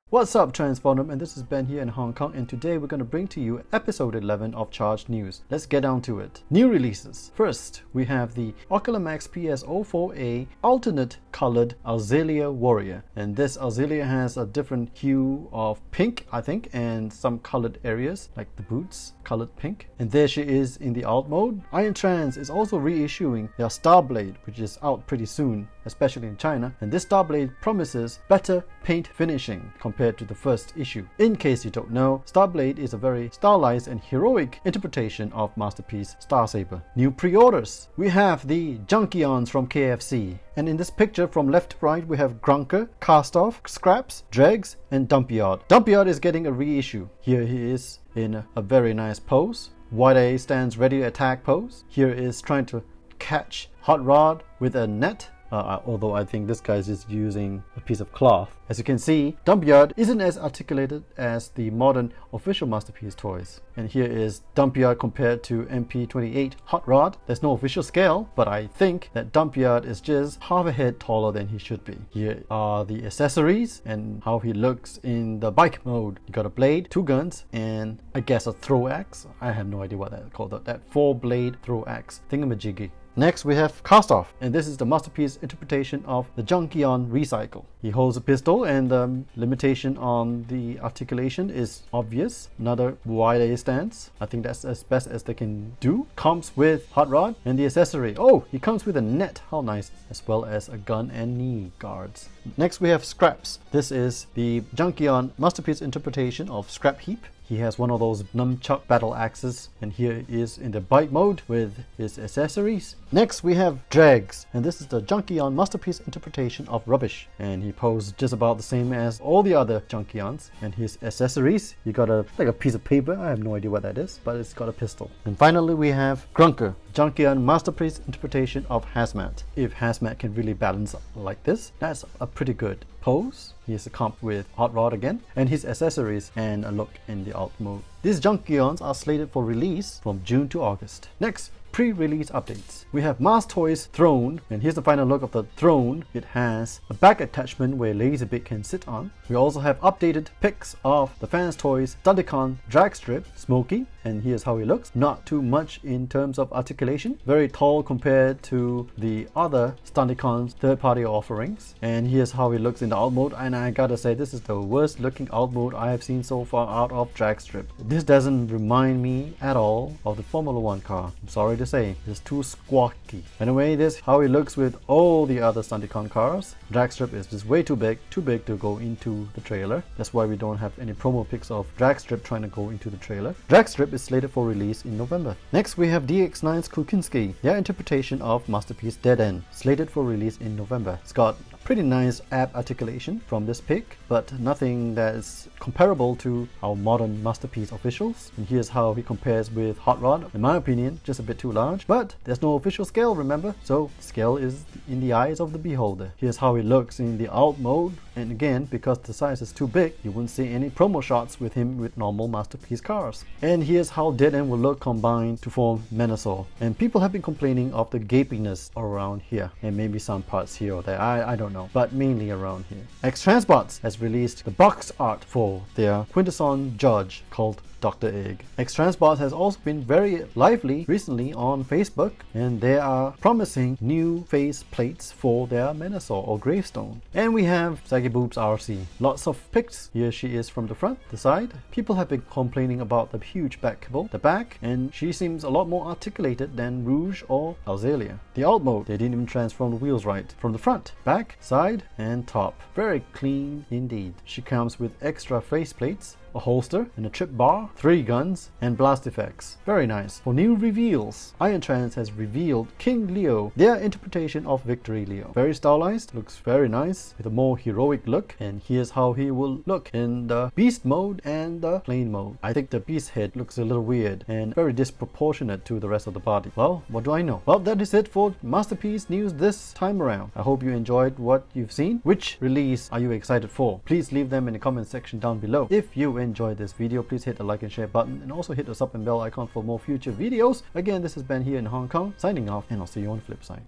What's up, Transformdom, and this is Ben here in Hong Kong, and today we're going to bring to you episode 11 of Charged News. Let's get down to it. New releases. First, we have the Oculus Max PS04A alternate colored Azalea Warrior, and this Azalea has a different hue of pink, I think, and some colored areas like the boots colored pink. And there she is in the alt mode. Iron Trans is also reissuing their Starblade, which is out pretty soon, especially in China, and this Starblade promises better paint finishing compared to the first issue. In case you don't know, Starblade is a very stylized and heroic interpretation of Masterpiece Starsaber. New pre-orders. We have the Junkions from KFC, and in this picture from left to right we have Grunker, Castoff, Scraps, Dregs, and Dumpyard. Dumpyard is getting a reissue. Here he is in a very nice pose. Wide A stands ready to attack pose. Here is trying to catch Hot Rod with a net. Although I think this guy is just using a piece of cloth. As you can see, Dumpyard isn't as articulated as the modern official Masterpiece toys. And here is Dumpyard compared to MP28 Hot Rod. There's no official scale, but I think that Dumpyard is just half a head taller than he should be. Here are the accessories and how he looks in the bike mode. You got a blade, two guns, and I guess a throw axe. I have no idea what that's called. That 4-blade throw axe thingamajiggy. Next we have Castoff, and this is the Masterpiece interpretation of the Junkion Recycle. He holds a pistol, and the limitation on the articulation is obvious. Another wide A stance. I think that's as best as they can do. Comes with Hot Rod and the accessory. Oh, he comes with a net. How nice. As well as a gun and knee guards. Next we have Scraps. This is the Junkion Masterpiece interpretation of Scrap Heap. He has one of those nunchuck battle axes, and here he is in the bike mode with his accessories. Next we have Dregs, and this is the Junkion Masterpiece interpretation of Rubbish, and he posed just about the same as all the other Junkions. And his accessories, you got like a piece of paper. I have no idea what that is, but it's got a pistol. And finally we have Grunker, Junkion Masterpiece interpretation of Hazmat. If Hazmat can really balance like this, that's a pretty good pose. He is a comp with Hot Rod again, and his accessories and a look in the alt mode. These Junkions are slated for release from June to August. Next, pre-release updates. We have Mars Toys Throne, and here's the final look of the throne. It has a back attachment where Laserbit can sit on. We also have updated pics of the Fans Toys Stunticon drag strip, Smokey, and here's how he looks. Not too much in terms of articulation. Very tall compared to the other Stunticon's third-party offerings. And here's how he looks in the alt mode, and I gotta say this is the worst looking alt mode I have seen so far out of drag strip. This doesn't remind me at all of the Formula 1 car. I'm sorry to say, it's too squawky. Anyway, this is how it looks with all the other Stunticon cars. Dragstrip is just way too big to go into the trailer. That's why we don't have any promo pics of Dragstrip trying to go into the trailer. Dragstrip is slated for release in November. Next we have DX9's Kukinski, their interpretation of Masterpiece Dead End, slated for release in November. It's got pretty nice ab articulation from this pic, but nothing that is comparable to our modern Masterpiece officials. And here's how he compares with Hot Rod. In my opinion, just a bit too large, but there's no official scale, remember, so scale is in the eyes of the beholder. Here's how he looks in the alt mode, and again, because the size is too big, you won't see any promo shots with him with normal Masterpiece cars. And here's how Dead End will look combined to form Menasor. And people have been complaining of the gapiness around here, and maybe some parts here or there, I don't know, but mainly around here. X-Transbots has released the box art for their Quintesson Judge called Dr. Egg. X-Transbots has also been very lively recently on Facebook, and they are promising new face plates for their Menasor or Gravestone. And we have Saggy Boobs RC. Lots of pics. Here she is from the front, the side. People have been complaining about the huge back kibble, the back, and she seems a lot more articulated than Rouge or Azalea. The alt mode, they didn't even transform the wheels right. From the front, back, side, and top. Very clean indeed. She comes with extra face plates, a holster and a trip bar, 3 guns, and blast effects. Very nice. For new reveals, Iron Trans has revealed King Leo, their interpretation of Victory Leo. Very stylized, looks very nice with a more heroic look, and here's how he will look in the beast mode and the plain mode. I think the beast head looks a little weird and very disproportionate to the rest of the body. Well, what do I know? Well, that is it for Masterpiece News this time around. I hope you enjoyed what you've seen. Which release are you excited for? Please leave them in the comment section down below. If you enjoyed this video, please hit the like and share button, and also hit the sub and bell icon for more future videos. Again, this has Ben here in Hong Kong, signing off, and I'll see you on the flip side.